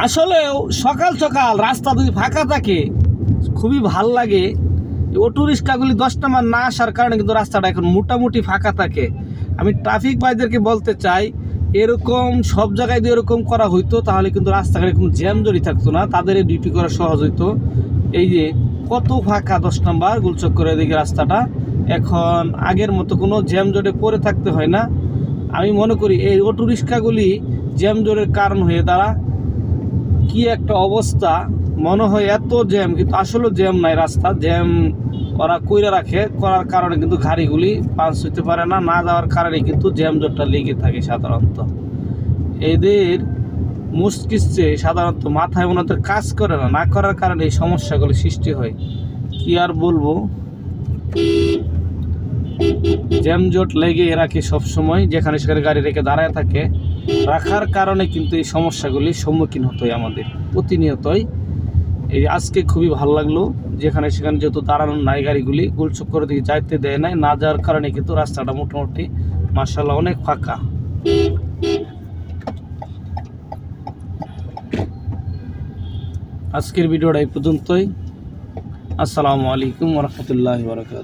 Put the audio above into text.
আসলে সকাল সকাল রাস্তা যদি ফাঁকা থাকে খুবই ভাল লাগে। অটো রিক্সাগুলি 10 নাম্বার না আসার কারণে কিন্তু রাস্তাটা এখন মোটামুটি ফাঁকা থাকে। আমি ট্রাফিক ভাইদেরকে বলতে চাই, এরকম সব জায়গায় যদি এরকম করা হইতো তাহলে কিন্তু রাস্তাঘাটে কোনো জ্যাম জড়ি থাকতো না, তাদের ডিউটি করা সহজ হইতো। এই যে কত ফাঁকা 10 নাম্বার গোলচক্করের দিকে রাস্তাটা, এখন আগের মতো কোনো জ্যাম জটে পড়ে থাকতে হয় না। আমি মনে করি এই অটো রিক্সাগুলি জ্যাম জটের কারণ হয়ে দাঁড়া। কি একটা অবস্থা, মনে হয় এত জ্যাম, কিন্তু আসলে জ্যাম নাই, রাস্তা জ্যাম ওরা কইরা রাখে, করার কারণে কিন্তু গাড়িগুলি পাস হইতে পারে না, না যাওয়ার কারণে কিন্তু জ্যাম জটটা লেগে থাকে সাধারণত। এদের মস্তিষ্কে সাধারণত মাথায় ওনাদের কাজ করে না, না করার কারণে এই সমস্যাগুলি সৃষ্টি হয়। কি আর বলবো, জ্যামজট লেগে রাখে সবসময়, যেখানে সেখানে গাড়ি রেখে দাঁড়ায় থাকে, রাখার কারণে কিন্তু এই সমস্যাগুলির সম্মুখীন হতে হয় আমাদের প্রতিনিয়তই। এই আজকে খুবই ভালো লাগলো, যেখানে সেখানে যেহেতু দাঁড়ানোর নাই, গাড়িগুলি গোলচক্করের দিকে যাইতে দেয় নাই, না যাওয়ার কারণে কিন্তু রাস্তাটা মোটামুটি মাশাআল্লাহ অনেক ফাঁকা। আজকের ভিডিওটা এই পর্যন্তই। আসসালামু আলাইকুম ওয়া রাহমাতুল্লাহি ওয়া বারাকাতুহু।